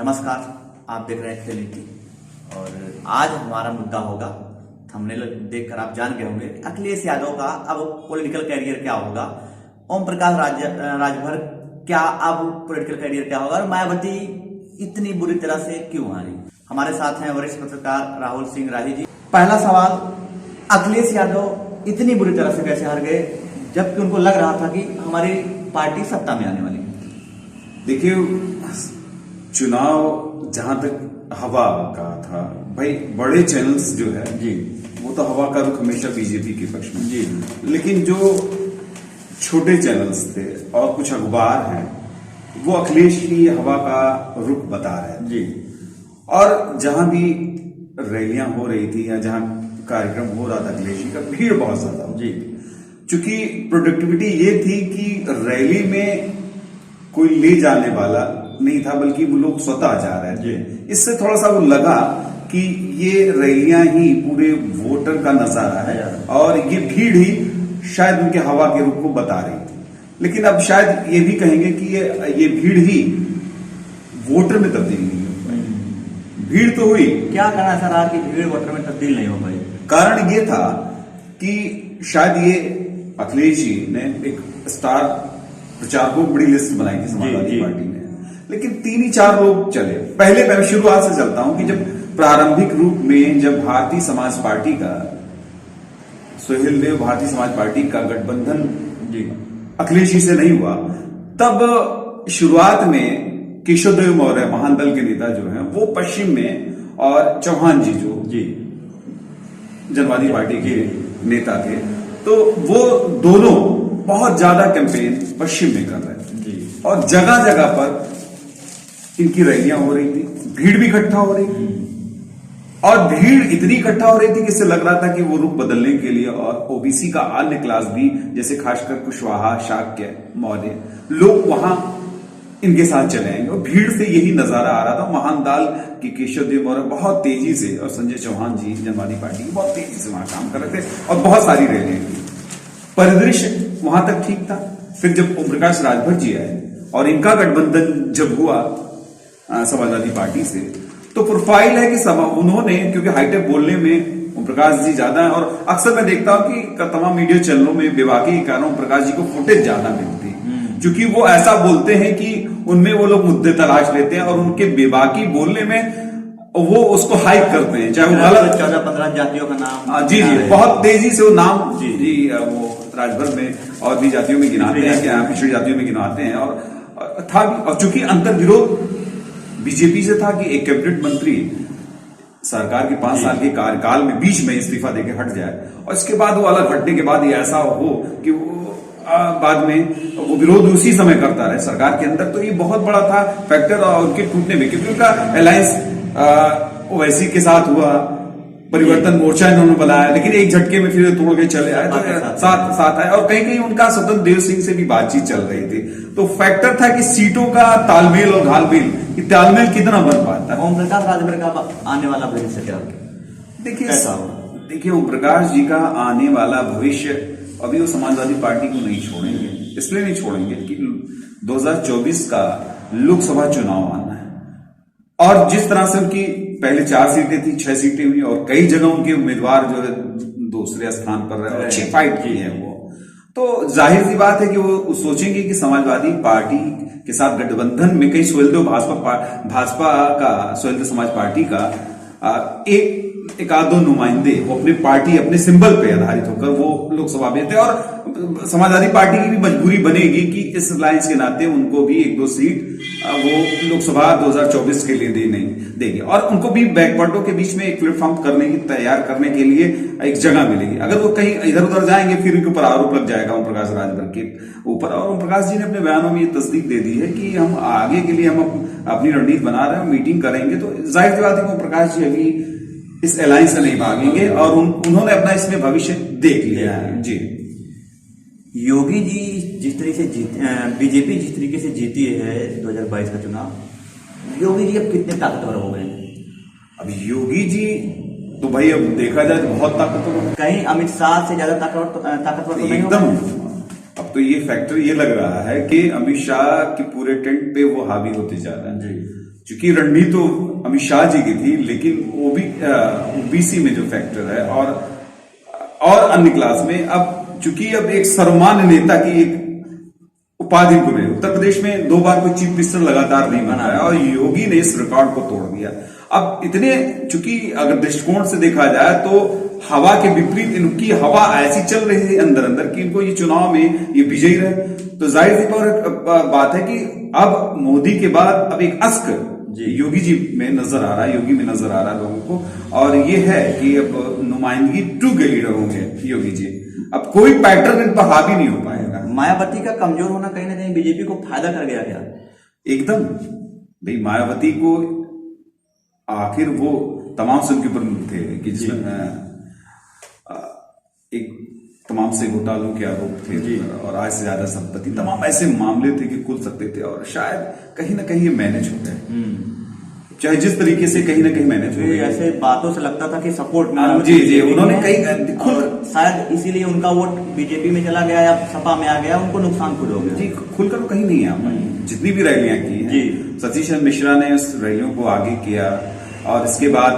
नमस्कार, आप देख रहे हैं खेल नीति और आज हमारा मुद्दा होगा, थंबनेल देखकर आप जान गए होंगे अखिलेश यादव का अब पॉलिटिकल कैरियर क्या होगा, ओम प्रकाश राजभर क्या अब पॉलिटिकल कैरियर क्या होगा और मायावती इतनी बुरी तरह से क्यों हारी। हमारे साथ हैं वरिष्ठ पत्रकार राहुल सिंह राही जी। पहला सवाल, अखिलेश यादव इतनी बुरी तरह से कैसे हार गए जबकि उनको लग रहा था कि हमारी पार्टी सत्ता में आने वाली है। देखिए, चुनाव जहां तक हवा का था, भाई बड़े चैनल्स जो है जी वो तो हवा का रुख हमेशा बीजेपी के पक्ष में जी, लेकिन जो छोटे चैनल्स थे और कुछ अखबार हैं वो अखिलेश की हवा का रुख बता रहे हैं जी। और जहां भी रैलियां हो रही थी या जहां कार्यक्रम हो रहा था अखिलेश जी का, भीड़ बहुत ज्यादा जी। चूंकि प्रोडक्टिविटी ये थी कि रैली में कोई ले जाने वाला नहीं था बल्कि वो लोग स्वतः जा रहे थे। इससे थोड़ा सा वो लगा कि ये रैलियां ही पूरे वोटर का नजारा है और ये भीड़ ही शायद उनके हवा के रुख को बता रही थी। लेकिन अब शायद ये भी कहेंगे कि ये भीड़ ही वोटर में तब्दील नहीं हो पाई। भीड़ तो हुई, क्या कहना है सर कि भीड़ वोटर में तब्दील नहीं हो पाई? कारण ये था कि शायद ये अखिलेश जी ने एक स्टार प्रचारकों की बड़ी लिस्ट बनाई थी समाजवादी पार्टी ने, लेकिन 3 ही 4 लोग चले। पहले मैं शुरुआत से चलता हूं कि जब प्रारंभिक रूप में जब भारतीय समाज पार्टी का सोहेल देव भारतीय समाज पार्टी का गठबंधन अखिलेश जी से नहीं हुआ, तब शुरुआत में केशवदेव मौर्य महान दल के नेता जो हैं वो पश्चिम में और चौहान जी जो जनवादी पार्टी के नेता थे, तो वो दोनों बहुत ज्यादा कैंपेन पश्चिम में कर रहे थे और जगह जगह पर इनकी रैलियां हो रही थी, भीड़ भी इकट्ठा हो रही थी और भीड़ इतनी इकट्ठा हो रही थी कि इससे लग रहा था कि वो रुख बदलने के लिए और ओबीसी का अन्य क्लास भी, जैसे खासकर कुशवाहा, शाक्य, मौर्य लोग वहां इनके साथ चले आएंगे और भीड़ से यही नजारा आ रहा था। महान दाल की केशवदेव मौर्य बहुत तेजी से और संजय चौहान जी जनवादी पार्टी की बहुत तेजी से वहां काम कर रहे थे और बहुत सारी रैलियां थी। परिदृश्य वहां तक ठीक था। फिर जब ओम प्रकाश राजभर जी आए और इनका गठबंधन जब हुआ समाजवादी पार्टी से, तो प्रोफाइल है कि उन्होंने, क्योंकि हाईटेक बोलने में ओम प्रकाश जी ज्यादा है और अक्सर मैं देखता हूं कि तमाम मीडिया चैनलों में बेबाकी के कारण ओम प्रकाश जी को फुटेज ज्यादा मिलती, क्योंकि वो ऐसा बोलते हैं कि उनमें वो लोग मुद्दे तलाश लेते हैं और उनके बेबाकी बोलने में वो उसको हाइप करते हैं, चाहे वो गलत 14-15 जातियों का नाम जी बहुत तेजी से वो नाम वो राजभर में और भी जातियों में गिनाते हैं, क्या पिछड़ी जातियों में गिनाते हैं। और था भी, और चूंकि अंतर विरोध बीजेपी से था कि एक कैबिनेट मंत्री सरकार के 5 साल के कार्यकाल में बीच में इस्तीफा देके हट जाए और इसके बाद वो अलग हटने के बाद ये ऐसा हो कि वो बाद में वो विरोध उसी समय करता रहे सरकार के अंदर, तो ये बहुत बड़ा था फैक्टर और उनके टूटने में, क्योंकि उनका अलायंस ओवैसी के साथ हुआ, परिवर्तन मोर्चा इन्होंने बनाया, लेकिन एक झटके में फिर तोड़ के चले आए, तो साथ आए और कहीं कहीं उनका स्वतंत्र देव सिंह से भी बातचीत चल रही थी। तो फैक्टर था कि सीटों का तालमेल और घालमेल, कि तालमेल कितना बन पाता है। ओम प्रकाश राजभर का आने वाला भविष्य क्या? देखिए ओम प्रकाश जी का आने वाला भविष्य, अभी वो समाजवादी पार्टी को नहीं छोड़ेंगे, इसलिए नहीं छोड़ेंगे कि 2024 का लोकसभा चुनाव आना है और जिस तरह से उनकी पहले 4 सीटें थी, 6 सीटें हुई और कई जगह उनके उम्मीदवार जो है दूसरे स्थान पर रहे, अच्छी फाइट की है वो, तो जाहिर सी बात है कि वो सोचेंगे कि समाजवादी पार्टी के साथ गठबंधन में कहीं सोहेलदेव भाजपा का, सोहेलदेव समाज पार्टी का एक आध 2 नुमाइंदे वो अपने पार्टी, अपने सिंबल पे आधारित होकर वो लोकसभा में थे और समाजवादी पार्टी की भी मजबूरी बनेगी कि इस अलायंस के नाते उनको भी 1-2 सीट वो लोकसभा 2024 के लिए देगी और उनको भी बैकवर्डों के बीच में एक प्लेटफॉर्म तैयार करने के लिए एक जगह मिलेगी। अगर वो कहीं इधर उधर जाएंगे फिर उनके ऊपर आरोप लग जाएगा ओम प्रकाश राजभर के ऊपर। और ओम प्रकाश जी ने अपने बयानों में ये तस्दीक दे दी है कि हम आगे के लिए हम अपनी रणनीति बना रहे हैं, मीटिंग करेंगे, तो जाहिर सी बात है कि ओम प्रकाश जी अभी इस अलायंस से नहीं भागेंगे और उन्होंने अपना इसमें भविष्य देख लिया है। जी, योगी जी जिस तरीके से बीजेपी जिस तरीके से जीती है 2022 का चुनाव, योगी जी अब कितने ताकतवर हो गए? अब योगी जी तो भाई अब देखा जाए तो बहुत ताकतवर, कहीं अमित शाह से ज्यादा ताकतवर तो नहीं एकदम। अब तो ये फैक्टर ये लग रहा है कि अमित शाह के पूरे टेंट पे वो हावी होते जा रहे हैं। चूंकि रणनीति तो अमित शाह जी की थी, लेकिन ओबीसी में जो फैक्टर है और अन्य क्लास में, अब चूंकि अब एक सर्वमान्य नेता की एक उपाधि को मिले। उत्तर प्रदेश में 2 बार कोई चीफ मिनिस्टर लगातार नहीं बना है और योगी ने इस रिकॉर्ड को तोड़ दिया। अब इतने, चूंकि अगर दृष्टिकोण से देखा जाए तो हवा के विपरीत इनकी हवा ऐसी चल रही है अंदर अंदर कि इनको ये चुनाव में ये विजयी रहे। तो जाहिर सी बात है कि अब मोदी के बाद अब एक अस्क योगी जी में नजर आ रहा है, योगी में नजर आ रहा है लोगों को, और ये है कि अब नुमाइंदगी ट्रू के लीडर होंगे योगी जी। अब कोई पैटर्न इन पर हावी नहीं हो पाएगा। मायावती का कमजोर होना कहीं ना कहीं बीजेपी को फायदा कर गया क्या? एकदम भाई, मायावती को आखिर वो तमाम से उनके ऊपर थे कि जिसमें एक तमाम से घोटालों के आरोप थे और आज से ज्यादा संपत्ति, तमाम ऐसे मामले थे कि खुल सकते थे और शायद कहीं ना कहीं ये मैनेज हो गए, चाहे जिस तरीके से कहीं ना कहीं मैनेज हो गए। ऐसे बातों से लगता था कि सपोर्ट जी उन्होंने कहीं शायद इसीलिए उनका वोट बीजेपी में चला गया या सपा में आ गया, उनको नुकसान खुद हो गया। जी खुलकर कहीं नहीं आ पाई, जितनी भी रैलियां की हैं। सतीश चंद्र मिश्रा ने उस रैलियों को आगे किया और इसके बाद,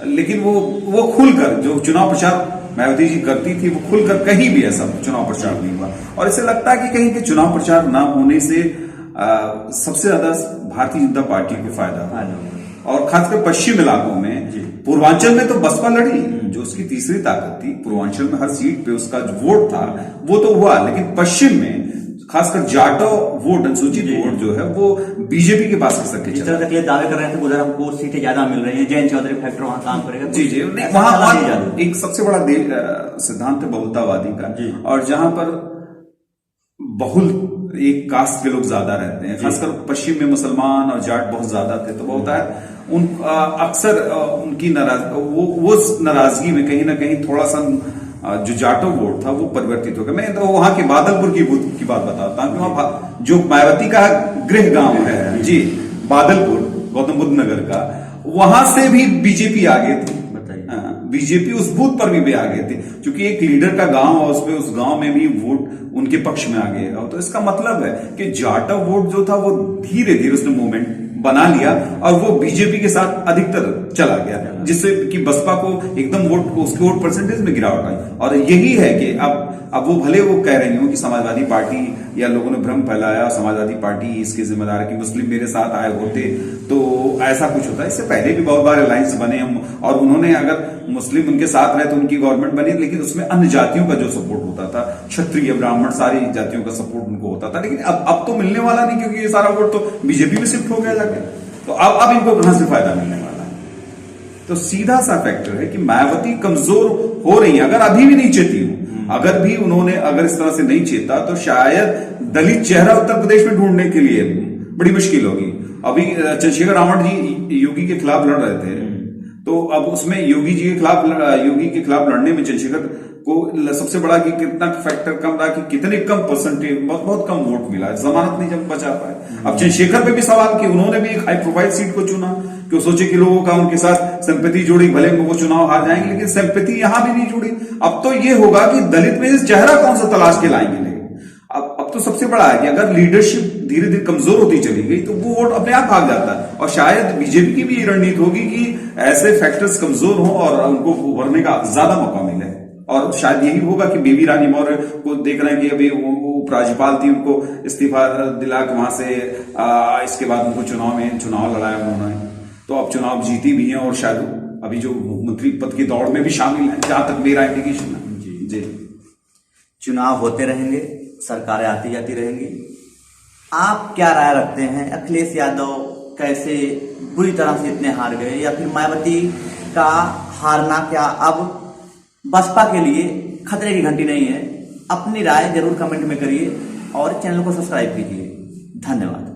लेकिन वो खुलकर जो चुनाव प्रचार मायावती जी करती थी, वो खुलकर कहीं भी ऐसा चुनाव प्रचार नहीं हुआ। और इसे लगता है कि कहीं के चुनाव प्रचार ना होने से सबसे ज्यादा भारतीय जनता पार्टी को फायदा, और खासकर पश्चिम इलाकों में। पूर्वांचल में तो बसपा लड़ी, जो उसकी तीसरी ताकत थी। पूर्वांचल में हर सीट पे उसका जो वोट था वो तो हुआ, लेकिन पश्चिम में खासकर जाटो वोट, अनुसूचित वोट जो है वो बीजेपी के पास खिसक जिस तरह तक दावे कर रहे थे उधर हमको सीटें ज्यादा मिल रही हैं, जयंत चौधरी फैक्टर वहां काम करेगा। जी वहां एक सबसे बड़ा सिद्धांत है बहुलतावादी का, और जहां पर बहुल एक कास्ट के लोग ज्यादा रहते हैं, खासकर पश्चिम में मुसलमान और जाट बहुत ज्यादा थे, तो होता है अक्सर उनकी वो नाराजगी में कहीं ना कहीं थोड़ा सा जो जाटो वोट था वो परिवर्तित हो गया। मैं तो वहां के बादलपुर की बात बताता हूँ कि वहां जो मायावती का गृह गांव है जी, बादलपुर, गौतम बुद्ध नगर का, वहां से भी बीजेपी आगे थी। बीजेपी उस बूथ पर भी आगे थी, क्योंकि एक लीडर का गांव और उसमें उस गांव में भी वोट उनके पक्ष में आ गए। तो इसका मतलब है कि जाटा वोट जो था वो धीरे धीरे उसने मूवमेंट बना लिया और वो बीजेपी के साथ अधिकतर चला गया, जिससे कि बसपा को एकदम उसके वोट परसेंटेज में गिरावट आई। और यही है कि अब वो भले वो कह रही हो कि समाजवादी पार्टी या लोगों ने भ्रम फैलाया, समाजवादी पार्टी इसके जिम्मेदार है कि मुस्लिम मेरे साथ आए होते तो ऐसा कुछ होता है। इससे पहले भी बहुत बार अलायंस बने हम, और उन्होंने अगर मुस्लिम उनके साथ रहे तो उनकी गवर्नमेंट बनी, लेकिन उसमें अन्य जातियों का जो सपोर्ट होता था, क्षत्रिय ब्राह्मण सारी जातियों का सपोर्ट उनको होता था। लेकिन अब तो मिलने वाला नहीं, क्योंकि ये सारा वोट तो बीजेपी में शिफ्ट हो गया जाके। तो अब इनको कहां से फायदा मिलने वाला है? तो सीधा सा फैक्टर है कि मायावती कमजोर हो रही है। अगर अभी भी नहीं चेती हूं, अगर भी उन्होंने अगर इस तरह से नहीं चेता तो शायद दलित चेहरा उत्तर प्रदेश में ढूंढने के लिए बड़ी मुश्किल होगी। अभी चंद्रशेखर रावण जी योगी के खिलाफ लड़ रहे थे, तो अब उसमें योगी के खिलाफ लड़ने में चंद्रशेखर को सबसे बड़ा कि कितना फैक्टर कम रहा, कि कितने कम परसेंटेज, बहुत कम वोट मिला, जमानत नहीं जब बचा पाए। अब चंद्रशेखर पे भी सवाल कि उन्होंने भी एक हाई प्रोफाइल सीट को चुना, कि वो सोचे कि लोगों का उनके साथ सिंपैथी जुड़ी, भले वो चुनाव हार जाएंगे, लेकिन सिंपैथी यहां भी नहीं जुड़ी। अब तो ये होगा कि दलित में चेहरा कौन सा तलाश के लाएंगे। अब तो सबसे बड़ा है कि अगर लीडरशिप धीरे धीरे कमजोर होती चली गई तो वो वोट अपने आप भाग जाता है। और शायद बीजेपी की भी ये रणनीति होगी कि ऐसे फैक्टर्स कमजोर हों और उनको उभरने का ज्यादा मौका मिले। और शायद यही होगा कि बेबी रानी मौर्य को देख रहे हैं कि अभी वो उपराज्यपाल थी, उनको इस्तीफा दिला के वहां से इसके बाद उनको चुनाव लड़ाया उन्होंने, तो अब चुनाव जीती भी है और शायद अभी जो मंत्री पद की दौड़ में भी शामिल है, जहां तक मेरा इंडिकेशन है। जी चुनाव होते रहेंगे, सरकारें आती जाती रहेंगी। आप क्या राय रखते हैं, अखिलेश यादव कैसे बुरी तरह से इतने हार गए, या फिर मायावती का हारना क्या अब बसपा के लिए खतरे की घंटी नहीं है? अपनी राय जरूर कमेंट में करिए और चैनल को सब्सक्राइब कीजिए। धन्यवाद।